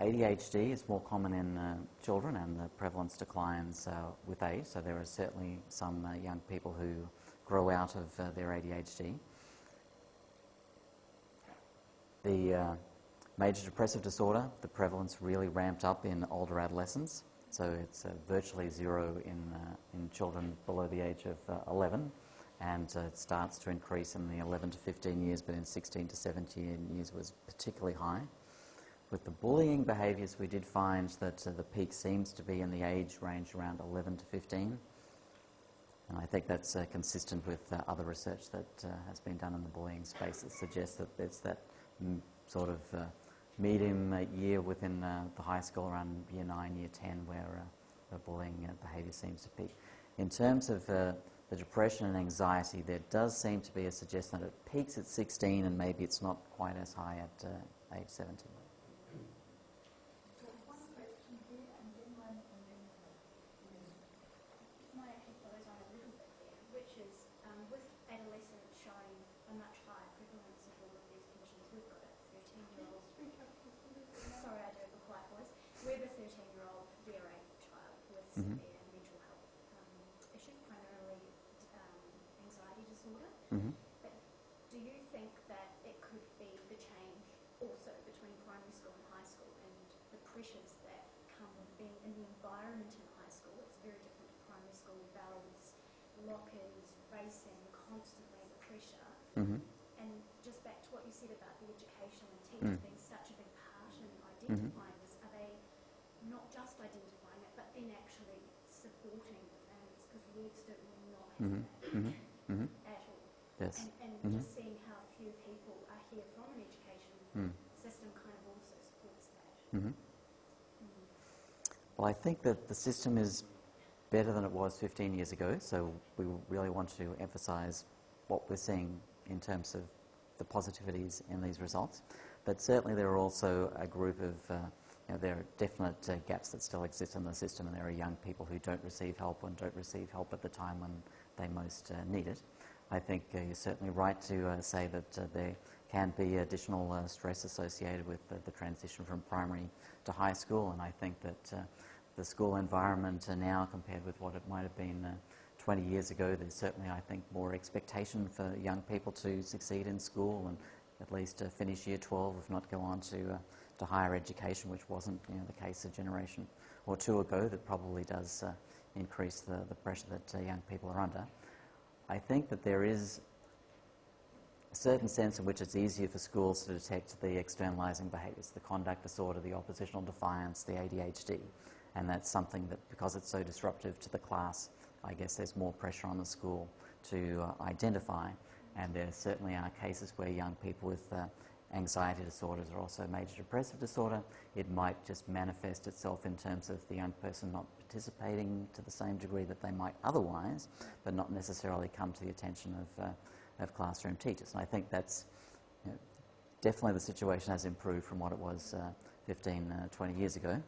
ADHD is more common in children, and the prevalence declines with age. So there are certainly some young people who grow out of their ADHD. The major depressive disorder, the prevalence really ramped up in older adolescents. So it's virtually zero in children below the age of 11, and it starts to increase in the 11 to 15 years, but in 16 to 17 years was particularly high. With the bullying behaviours, we did find that the peak seems to be in the age range around 11 to 15. And I think that's consistent with other research that has been done in the bullying space that suggests that there's that sort of medium year within the high school, around year 9, year 10, where the bullying behaviour seems to peak. In terms of the depression and anxiety, there does seem to be a suggestion that it peaks at 16 and maybe it's not quite as high at age 17. One question here, and then one, and then Might actually follows on a little bit there, which is with adolescents showing a much higher prevalence of all of these conditions. We've got a 13-year-old. speak up just a little bit now. Sorry, I don't have a quiet voice. We have a 13-year-old year 8 child with Mhm. severe mental health issues, primarily anxiety disorder. Mm-hmm. But do you think that it could be the change also between primary school and high school, and the pressures that come with being in the environment in high school? It's very different to primary school. Bells, lockers, racing, constantly the pressure. Mm-hmm. And just back to what you said about the education and teachers being such a big part in identifying this, are they not just identifying it, but then actually supporting the families, because words don't really not have Mm-hmm. that Mm-hmm. Mm-hmm. at all. Yes. And Mhm. just seeing how few people Mhm. Well, I think that the system is better than it was 15 years ago, so we really want to emphasise what we're seeing in terms of the positivities in these results. But certainly there are also a group of, there are definite gaps that still exist in the system, and there are young people who don't receive help and don't receive help at the time when they most need it. I think you're certainly right to say that there can be additional stress associated with the transition from primary to high school, and I think that the school environment now compared with what it might have been 20 years ago, there's certainly, I think, more expectation for young people to succeed in school and at least finish year 12, if not go on to higher education, which wasn't the case a generation or two ago. That probably does increase the pressure that young people are under. I think that there is a certain sense in which it's easier for schools to detect the externalizing behaviours, the conduct disorder, the oppositional defiance, the ADHD. And that's something that, because it's so disruptive to the class, I guess there's more pressure on the school to identify. And there certainly are cases where young people with anxiety disorders or also major depressive disorder, it might just manifest itself in terms of the young person not participating to the same degree that they might otherwise, but not necessarily come to the attention of classroom teachers. And I think that's definitely the situation has improved from what it was 15, 20 years ago.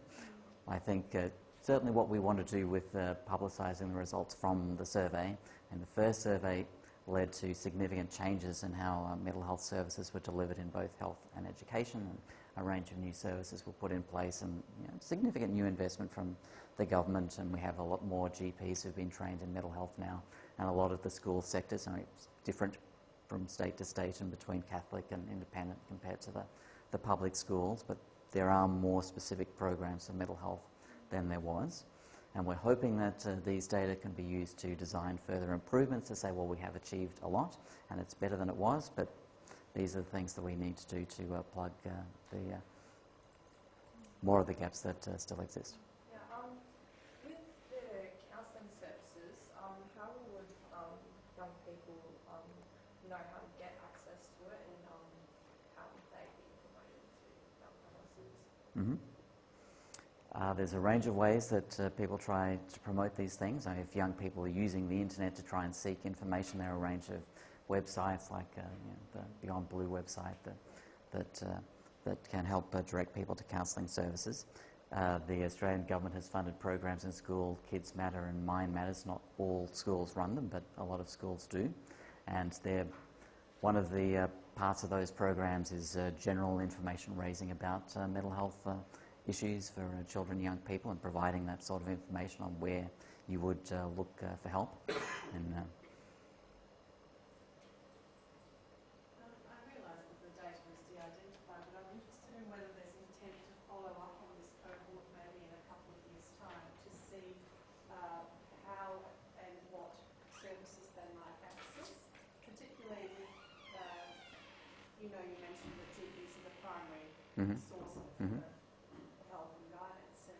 I think certainly what we want to do with publicising the results from the survey, and the first survey led to significant changes in how mental health services were delivered in both health and education, and a range of new services were put in place, and significant new investment from the government, and we have a lot more GPs who've been trained in mental health now, and a lot of the school sectors are different from state to state and between Catholic and independent compared to the public schools, but there are more specific programs for mental health than there was. And we're hoping that these data can be used to design further improvements to say, well, we have achieved a lot and it's better than it was, but these are the things that we need to do to plug more of the gaps that still exist. Yeah, with the counselling services, how would young people know how to get access to it, and how would they be promoted to young adolescents? Mm-hmm. There's a range of ways that people try to promote these things. If young people are using the internet to try and seek information, there are a range of websites like the Beyond Blue website that can help direct people to counselling services. The Australian government has funded programs in school, Kids Matter and Mind Matters. Not all schools run them, but a lot of schools do. And one of the parts of those programs is general information raising about mental health issues for children and young people, and providing that sort of information on where you would look for help. And I realise that the data is de-identified, but I'm interested in whether there's intent to follow up on this cohort maybe in a couple of years' time to see how and what services they might access, particularly with, you mentioned that GPs are the primary source of help and guidance, and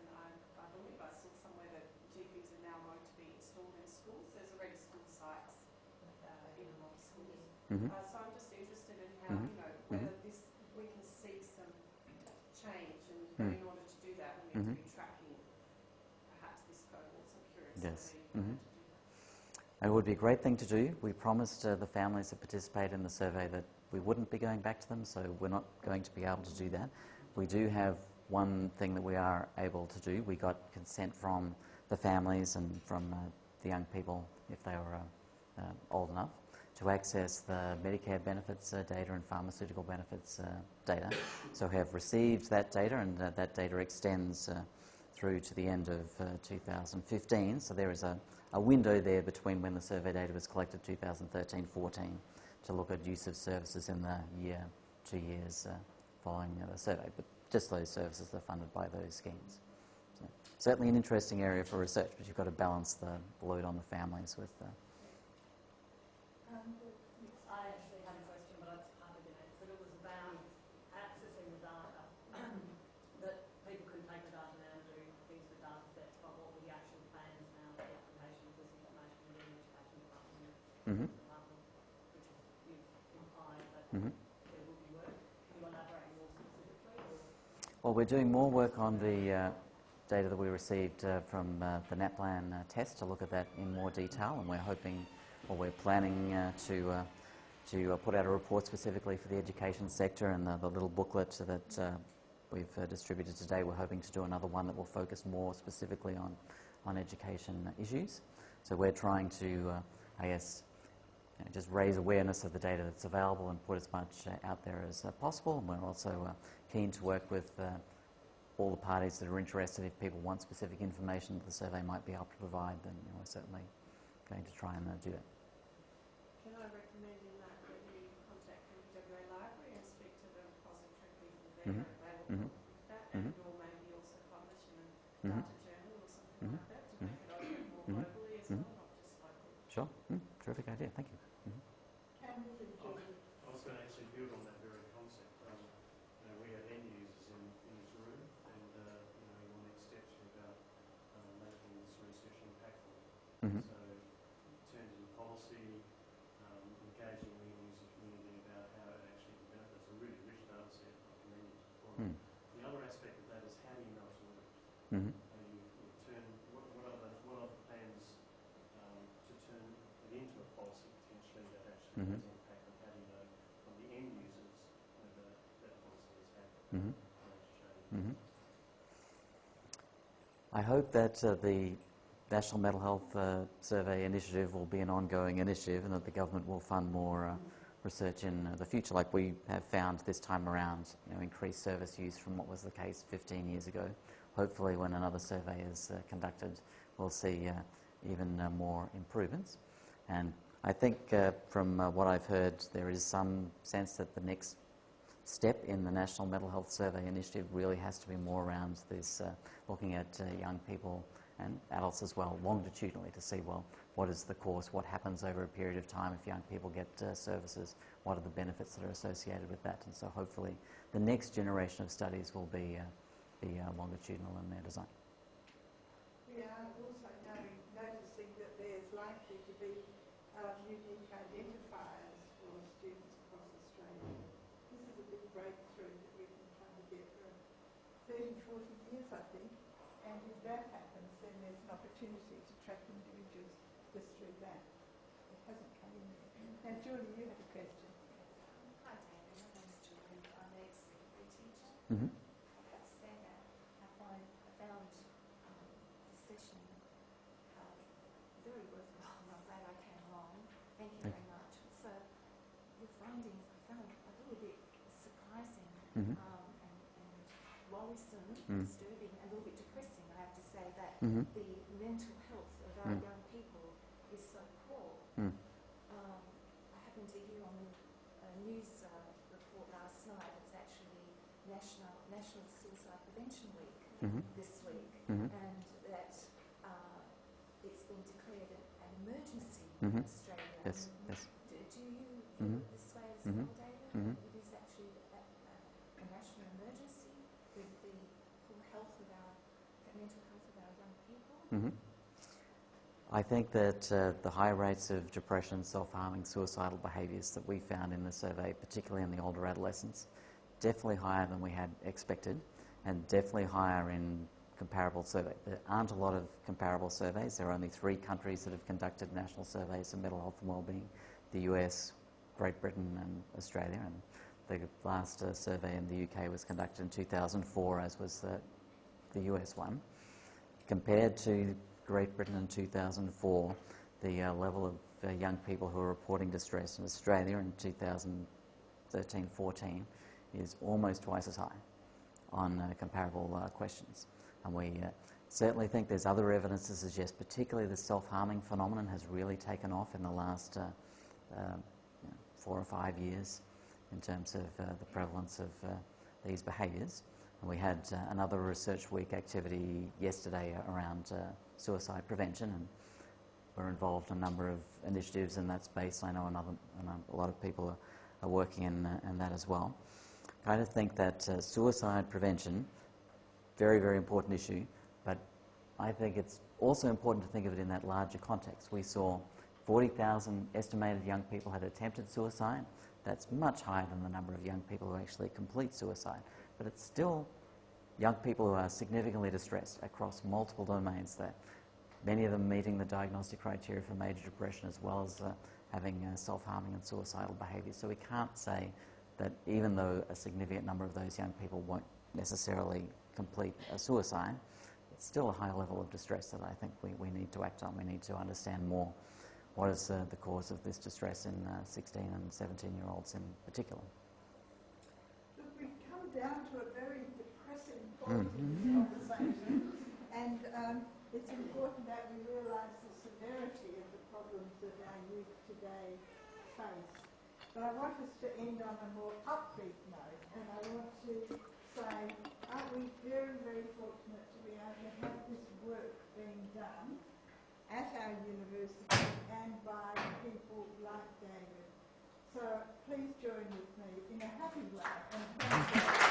I believe I saw somewhere that GPs are now going to be installed in schools. There's already school sites in a lot of schools. So I'm just interested in how, whether we can see some change, and in order to do that we need to be tracking perhaps this cohort. So I'm curious yes. whether you plan to do that. It would be a great thing to do. We promised the families that participate in the survey that we wouldn't be going back to them, so we're not going to be able to do that. We do have one thing that we are able to do. We got consent from the families and from the young people, if they were old enough, to access the Medicare benefits data and pharmaceutical benefits data. So we have received that data, and that data extends through to the end of 2015. So there is a window there between when the survey data was collected, 2013-14, to look at use of services in the year, 2 years following the survey. But just those services are funded by those schemes. So certainly an interesting area for research, but you've got to balance the load on the families with I actually had a question, but it's partly been answered. It was about accessing the data, that people can take the data now and do things with data sets, but what were the actual plans now for implementation of this information within the Education Department, which you've implied that there will be work. Can you elaborate more specifically? Or? Well, we're doing more work on the data that we received from the NAPLAN test to look at that in more detail, and we're hoping, or we're planning to put out a report specifically for the education sector, and the little booklet that we've distributed today. We're hoping to do another one that will focus more specifically on education issues. So we're trying to, I guess, just raise awareness of the data that's available and put as much out there as possible. And we're also keen to work with all the parties that are interested. If people want specific information that the survey might be able to provide, then we're certainly going to try and do that. Can I recommend in that you contact the UWA Library and speak to the repository people there available with that, and or maybe also publish in a data journal or something like that to make it open more globally as well, not just locally. Sure. Terrific idea. Thank you. I was going to actually build on that very concept. We have end users in this room, and your next steps are about making this research impactful. So, in terms of policy, engaging the end user community about how it actually develops. It's a really rich data set. I commend you for it. The other aspect of that is how do you know it's worked? What are the plans to turn it into a policy potentially that actually has impact, and how do you know from the end users whether that policy has had change? I hope that the National Mental Health Survey initiative will be an ongoing initiative, and that the government will fund more research in the future, like we have found this time around, increased service use from what was the case 15 years ago. Hopefully when another survey is conducted, we'll see even more improvements. And I think from what I've heard, there is some sense that the next step in the National Mental Health Survey initiative really has to be more around this, looking at young people and adults as well, longitudinally, to see, well, what is the course, what happens over a period of time if young people get services, what are the benefits that are associated with that. And so hopefully the next generation of studies will be longitudinal in their design. We are also noticing that there's likely to be unique identifiers for students across Australia. This is a big breakthrough that we've been trying to get for 30, 40 years, I think. And if that happens, then there's an opportunity to track individuals just through that. It hasn't come in yet. Now, Julie, you had a question. Hi, David. My name is Julie. I'm an ex-secondary teacher. Mm-hmm. I have to say that I found this session very worthwhile, and I'm glad I came along. Thank you very much. So, your findings I found a little bit surprising and worrisome, disturbing, and a little bit depressing. I have to say that the mental health of our young people is so poor. I happened to hear on a news report last night. It's actually National Suicide Prevention Week this week, and that it's been declared an emergency in Australia. Yes. Do you feel it this way as well, David? It is actually a national emergency with the poor health of the mental health of our young people. I think that the high rates of depression, self-harming, suicidal behaviours that we found in the survey, particularly in the older adolescents, definitely higher than we had expected, and definitely higher in comparable surveys. There aren't a lot of comparable surveys. There are only 3 countries that have conducted national surveys of mental health and wellbeing: the US, Great Britain and Australia. And the last survey in the UK was conducted in 2004, as was the US one. Compared to Great Britain in 2004, the level of young people who are reporting distress in Australia in 2013-14 is almost twice as high on comparable questions. And we certainly think there's other evidence to suggest, particularly the self-harming phenomenon has really taken off in the last 4 or 5 years in terms of the prevalence of these behaviours. And we had another Research Week activity yesterday around suicide prevention, and we're involved in a number of initiatives in that space. I know a lot of people are working in that as well. I kind of think that suicide prevention, very, very important issue, but I think it's also important to think of it in that larger context. We saw 40,000 estimated young people had attempted suicide. That's much higher than the number of young people who actually complete suicide. But it's still young people who are significantly distressed across multiple domains, that many of them meeting the diagnostic criteria for major depression as well as having self-harming and suicidal behaviours. So we can't say that even though a significant number of those young people won't necessarily complete a suicide, it's still a high level of distress that I think we need to act on. We need to understand more what is the cause of this distress in 16 and 17-year-olds in particular. Look, we've come down to a very depressing point in this conversation, and it's important that we realise the severity of the problems that our youth today face. But I want us to end on a more upbeat note, and I want to say, aren't we very, very fortunate to be able to have this work being done at our university and by people like David. So please join with me in a happy way and thank you.